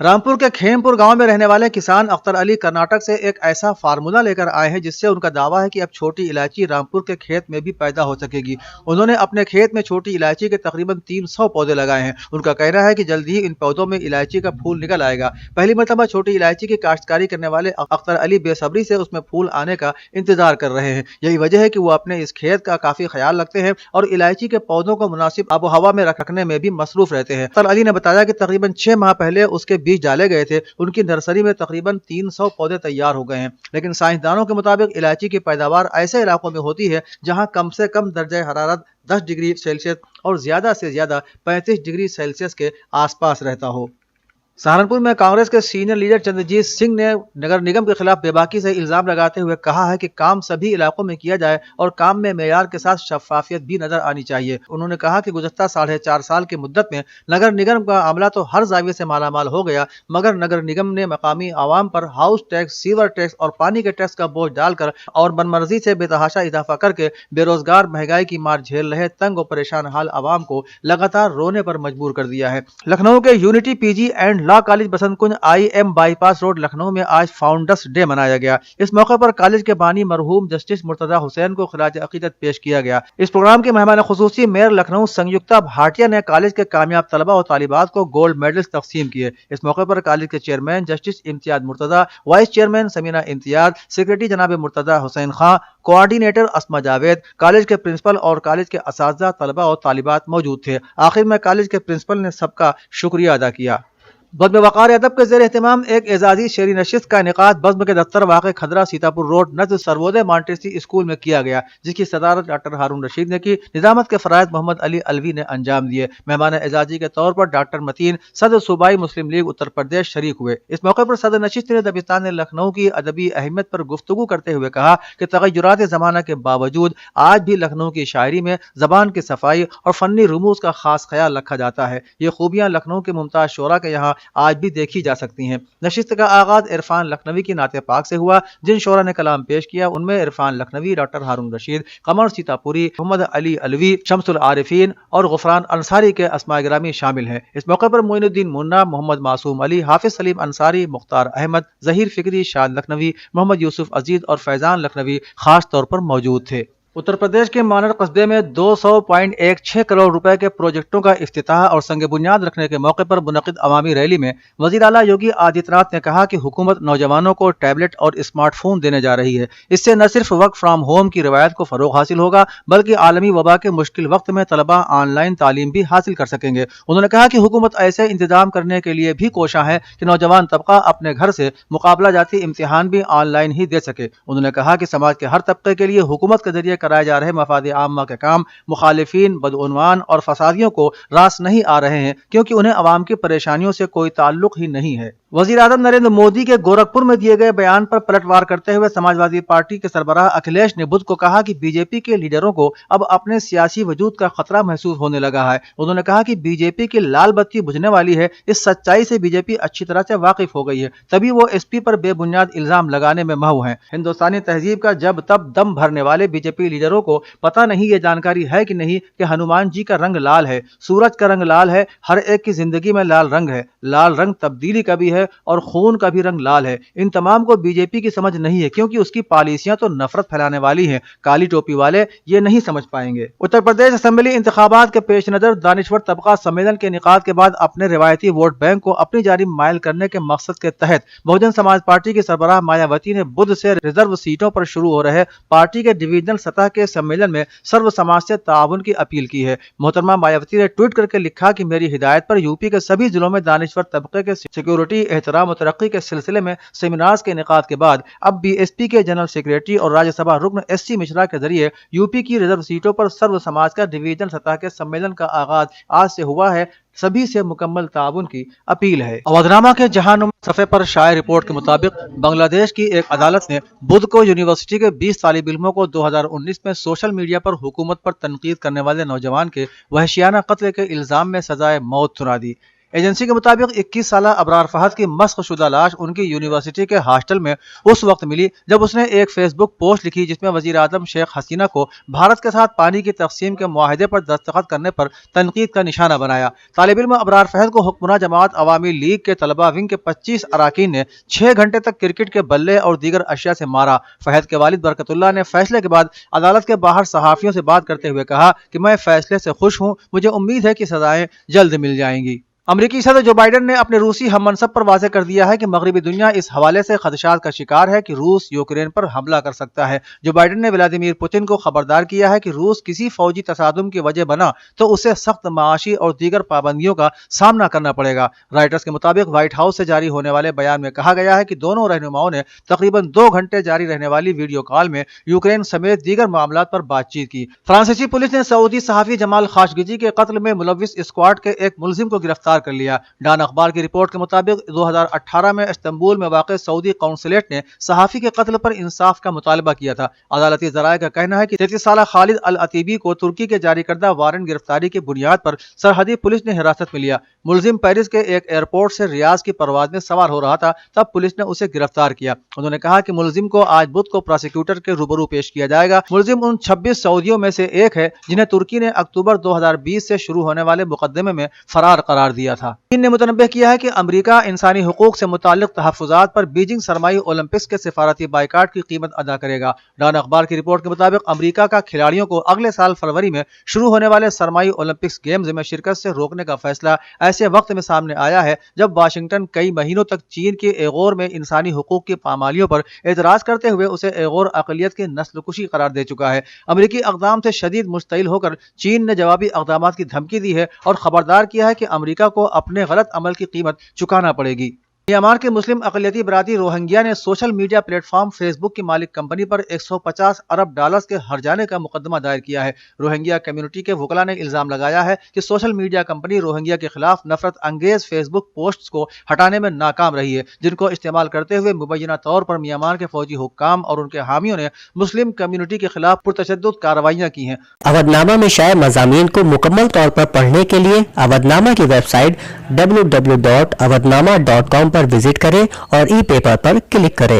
رامپور کے کھیمپور گاؤں میں رہنے والے کسان اختر علی کرناٹک سے ایک ایسا فارمولا لے کر آئے ہیں جس سے ان کا دعویٰ ہے کہ اب چھوٹی الائچی رامپور کے کھیت میں بھی پیدا ہو سکے گی۔ انہوں نے اپنے کھیت میں چھوٹی الائچی کے تقریباً 300 پودے لگائے ہیں۔ ان کا کہنا ہے کہ جلد ہی ان پودوں میں الائچی کا پھول نکل آئے گا۔ پہلی مرتبہ چھوٹی الائچی کی کاشتکاری کرنے والے اختر علی بے صبری سے اس میں پھول آنے کا انتظار کر رہے ہیں۔ یہی وجہ ہے کہ وہ اپنے اس کھیت کا کافی خیال رکھتے ہیں اور الائچی کے پودوں کو مناسب آب و ہوا میں رکھنے میں بھی مصروف رہتے ہیں۔ اختر علی نے بتایا کہ تقریباً 6 ماہ پہلے اس کے بیج ڈالے گئے تھے۔ ان کی نرسری میں تقریباً 300 پودے تیار ہو گئے ہیں، لیکن سائنسدانوں کے مطابق الائچی کی پیداوار ایسے علاقوں میں ہوتی ہے جہاں کم سے کم درجہ حرارت 10 ڈگری سیلسیس اور زیادہ سے زیادہ 35 ڈگری سیلسیس کے آس پاس رہتا ہو۔ سہارنپور میں کانگریس کے سینئر لیڈر چندرجیت سنگھ نے نگر نگم کے خلاف بے باکی سے الزام لگاتے ہوئے کہا ہے کہ کام سبھی علاقوں میں کیا جائے اور کام میں معیار کے ساتھ شفافیت بھی نظر آنی چاہیے۔ انہوں نے کہا کہ گزشتہ 4.5 سال کی مدت میں نگر نگم کا عملہ تو ہر زاویے سے مالا مال ہو گیا، مگر نگر نگم نے مقامی عوام پر ہاؤس ٹیکس، سیور ٹیکس اور پانی کے ٹیکس کا بوجھ ڈال کر اور من مرضی سے بے تحاشا اضافہ کر کے بے روزگار، مہنگائی کی مار جھیل رہے تنگ و پریشان حال عوام کو لگاتار رونے پر مجبور کر دیا ہے۔ لکھنؤ کے unity P G and law college Basant Kunj I M bypass road Lucknow میں آج فاؤنڈرز ڈے منایا گیا۔ اس موقع پر کالج کے بانی مرحوم جسٹس مرتضی حسین کو خراج عقیدت پیش کیا گیا۔ اس پروگرام کے مہمان خصوصی میئر لکھنؤ سنیکتا بھاٹیہ نے کالج کے کامیاب طلباء اور طالبات کو گولڈ میڈلز تقسیم کیے۔ اس موقع پر کالج کے چیئرمین جسٹس امتیاز مرتضی، وائس چیئرمین سمینہ امتیاز، سیکریٹری جناب مرتضی حسین خان، کوآرڈینیٹر اسما جاوید، کالج کے پرنسپل اور کالج کے اساتذہ، طلباء اور طالبات موجود تھے۔ آخر میں کالج کے پرنسپل نے سب کا شکریہ ادا کیا۔ بزم وقار ادب کے زیر اہتمام ایک اعزازی شعری نشست کا انعقاد بزم کے دفتر واقع کھدرا سیتاپور روڈ نزد سروودے مانٹیسری اسکول میں کیا گیا، جس کی صدارت ڈاکٹر ہارون رشید نے کی۔ نظامت کے فرائض محمد علی الوی نے انجام دیے۔ مہمان اعزازی کے طور پر ڈاکٹر متین، صدر صوبائی مسلم لیگ اتر پردیش شریک ہوئے۔ اس موقع پر صدر نشست نے دبستان لکھنؤ کی ادبی اہمیت پر گفتگو کرتے ہوئے کہا کہ تغیرات زمانہ کے باوجود آج بھی لکھنؤ کی شاعری میں زبان کی صفائی اور فنی رموز کا خاص خیال رکھا جاتا ہے۔ یہ خوبیاں لکھنؤ کے ممتاز شعراء کے یہاں آج بھی دیکھی جا سکتی ہیں۔ نشست کا آغاز عرفان لکھنوی کی نعت پاک سے ہوا۔ جن شعراء نے کلام پیش کیا ان میں عرفان لکھنوی، ڈاکٹر ہارون رشید، قمر سیتاپوری، محمد علی الوی، شمس العارفین اور غفران انصاری کے اسماء گرامی شامل ہیں۔ اس موقع پر معین الدین منا، محمد معصوم علی، حافظ سلیم انصاری، مختار احمد، ظہیر فکری، شاد لکھنوی، محمد یوسف عزیز اور فیضان لکھنوی خاص طور پر موجود تھے۔ اتر پردیش کے مانر قصبے میں 200.16 کروڑ روپے کے پروجیکٹوں کا افتتاح اور سنگ بنیاد رکھنے کے موقع پر منعقد عوامی ریلی میں وزیر اعلیٰ یوگی آدتیہ ناتھ نے کہا کہ حکومت نوجوانوں کو ٹیبلٹ اور اسمارٹ فون دینے جا رہی ہے۔ اس سے نہ صرف ورک فرام ہوم کی روایت کو فروغ حاصل ہوگا بلکہ عالمی وبا کے مشکل وقت میں طلباء آن لائن تعلیم بھی حاصل کر سکیں گے۔ انہوں نے کہا کہ حکومت ایسے انتظام کرنے کے لیے بھی کوشاں ہے کہ نوجوان طبقہ اپنے گھر سے مقابلہ جاتی امتحان بھی آن لائن ہی دے سکے۔ انہوں نے کہا کہ سماج کے ہر طبقے کے لیے حکومت کے ذریعے کرائے جا رہے مفاد عامہ کے کام مخالفین، بدعنوان اور فسادیوں کو راس نہیں آ رہے ہیں، کیونکہ انہیں عوام کی پریشانیوں سے کوئی تعلق ہی نہیں ہے۔ وزیر اعظم نریندر مودی کے گورکھپور میں دیے گئے بیان پر پلٹ وار کرتے ہوئے سماجوادی پارٹی کے سربراہ اکھلیش نے بدھ کو کہا کہ بی جے پی کے لیڈروں کو اب اپنے سیاسی وجود کا خطرہ محسوس ہونے لگا ہے۔ انہوں نے کہا کہ بی جے پی کی لال بتی بجھنے والی ہے۔ اس سچائی سے بی جے پی اچھی طرح سے واقف ہو گئی ہے، تبھی وہ ایس پی پر بے بنیاد الزام لگانے میں مہو ہیں۔ ہندوستانی تہذیب کا جب تب دم بھرنے والے بی جے پی لیڈروں کو پتہ نہیں یہ جانکاری ہے کہ نہیں کہ ہنومان جی کا رنگ لال ہے، سورج کا رنگ لال ہے، ہر ایک کی زندگی میں لال رنگ ہے۔ لال رنگ تبدیلی کا بھی ہے اور خون کا بھی رنگ لال ہے۔ ان تمام کو بی جے پی کی سمجھ نہیں ہے، کیونکہ اس کی پالیسیاں تو نفرت پھیلانے والی ہیں۔ کالی ٹوپی والے یہ نہیں سمجھ پائیں گے۔ اتر پردیش اسمبلی انتخابات کے پیش نظر دانشور طبقہ سمیلن کے انعقاد کے بعد اپنے روایتی ووٹ بینک کو اپنی جانب مائل کرنے کے مقصد کے تحت بہوجن سماج پارٹی کی سربراہ مایاوتی نے بدھ سے ریزرو سیٹوں پر شروع ہو رہے پارٹی کے ڈویژنل سطح کے سمیلن میں سرو سماج سے تعاون کی اپیل کی ہے۔ محترمہ مایاوتی نے ٹویٹ کر کے لکھا کہ میری ہدایت پر یوپی کے سبھی ضلعوں میں دانشور طبقے کے سیکیورٹی، احترام و ترقی کے سلسلے میں سیمینارز کے انعقاد کے بعد اب بی ایس پی کے جنرل سیکریٹری اور راجیہ سبھا رکن ایس سی مشرا کے ذریعے یوپی کی ریزرو سیٹوں پر سرو سماج کا ڈویژنل سطح کے سمیلن کا آغاز آج سے ہوا ہے۔ سبھی سے مکمل تعاون کی اپیل ہے۔ اودھنامہ کے جہانم صفحے پر شائع رپورٹ کے مطابق بنگلہ دیش کی ایک عدالت نے بدھ کو یونیورسٹی کے 20 طالب علموں کو 2019 میں سوشل میڈیا پر حکومت پر تنقید کرنے والے نوجوان کے وحشیانہ قتل کے الزام میں سزائے موت سنا دی۔ ایجنسی کے مطابق 21 سالہ ابرار فہد کی مسخ شدہ لاش ان کی یونیورسٹی کے ہاسٹل میں اس وقت ملی جب اس نے ایک فیس بک پوسٹ لکھی جس میں وزیر اعظم شیخ حسینہ کو بھارت کے ساتھ پانی کی تقسیم کے معاہدے پر دستخط کرنے پر تنقید کا نشانہ بنایا۔ طالب علم ابرار فہد کو حکمراں جماعت عوامی لیگ کے طلبہ ونگ کے 25 اراکین نے 6 گھنٹے تک کرکٹ کے بلے اور دیگر اشیاء سے مارا۔ فہد کے والد برکت اللہ نے فیصلے کے بعد عدالت کے باہر صحافیوں سے بات کرتے ہوئے کہا کہ میں فیصلے سے خوش ہوں، مجھے امید ہے کہ سزائیں جلد مل جائیں گی۔ امریکی صدر جو بائیڈن نے اپنے روسی ہم منصب پر واضح کر دیا ہے کہ مغربی دنیا اس حوالے سے خدشات کا شکار ہے کہ روس یوکرین پر حملہ کر سکتا ہے۔ جو بائیڈن نے ولادیمیر پوتن کو خبردار کیا ہے کہ روس کسی فوجی تصادم کی وجہ بنا تو اسے سخت معاشی اور دیگر پابندیوں کا سامنا کرنا پڑے گا۔ رائٹرز کے مطابق وائٹ ہاؤس سے جاری ہونے والے بیان میں کہا گیا ہے کہ دونوں رہنماؤں نے تقریباً 2 گھنٹے جاری رہنے والی ویڈیو کال میں یوکرین سمیت دیگر معاملات پر بات چیت کی۔ فرانسیسی پولیس نے سعودی صحافی جمال خاشقجی کے قتل میں ملوث اسکواڈ کے ایک ملزم کو گرفتار کر لیا۔ ڈان اخبار کی رپورٹ کے مطابق 2018 میں استنبول میں واقع سعودی قونصلیٹ نے صحافی کے قتل پر انصاف کا مطالبہ کیا تھا۔ عدالتی ذرائع کا کہنا ہے کہ 33 سالہ خالد العتیبی کو ترکی کے جاری کردہ وارنٹ گرفتاری کی بنیاد پر سرحدی پولیس نے حراست میں لیا۔ ملزم پیرس کے ایک ایئرپورٹ سے ریاض کی پرواز میں سوار ہو رہا تھا، تب پولیس نے اسے گرفتار کیا۔ انہوں نے کہا کہ ملزم کو آج بدھ کو پراسیکیوٹر کے روبرو پیش کیا جائے گا۔ ملزم ان 26 سعودیوں میں سے ایک ہے جنہیں ترکی نے اکتوبر 2020 سے شروع ہونے والے مقدمے میں فرار قرار دیا تھا۔ چین نے متنبہ کیا ہے کہ امریکہ انسانی حقوق سے متعلق تحفظات پر بیجنگ سرمائی اولمپکس کے سفارتی بائیکاٹ کی قیمت ادا کرے گا۔ ڈان اخبار کی رپورٹ کے مطابق امریکہ کا کھلاڑیوں کو اگلے سال فروری میں شروع ہونے والے سرمائی اولمپکس گیمز میں شرکت سے روکنے کا فیصلہ ایسے وقت میں سامنے آیا ہے جب واشنگٹن کئی مہینوں تک چین کے ایغور میں انسانی حقوق کی پامالیوں پر اعتراض کرتے ہوئے اسے ایغور اقلیت کی نسل کشی قرار دے چکا ہے۔ امریکی اقدام سے شدید مشتعل ہو کر چین نے جوابی اقدامات کی دھمکی دی ہے اور خبردار کیا ہے کہ امریکہ کو اپنے غلط عمل کی قیمت چکانا پڑے گی۔ میانمار کے مسلم اقلیتی برادری روہنگیا نے social media platform Facebook کی مالک کمپنی پر $150 ارب کے ہرجانے کا مقدمہ دائر کیا ہے۔ روہنگیا کمیونٹی کے وکلاء نے الزام لگایا ہے کہ سوشل میڈیا کمپنی روہنگیا کے خلاف نفرت انگیز فیس بک پوسٹس کو ہٹانے میں ناکام رہی ہے، جن کو استعمال کرتے ہوئے مبینہ طور پر میانمار کے فوجی حکام اور ان کے حامیوں نے مسلم کمیونٹی کے خلاف پرتشدد کارروائیاں کی ہیں۔ اودنامہ میں شائع مضامین کو مکمل طور پر پڑھنے کے لیے اودنامہ کی ویب سائٹ www.awadnama.com پر وزٹ کریں اور ای پیپر پر کلک کریں۔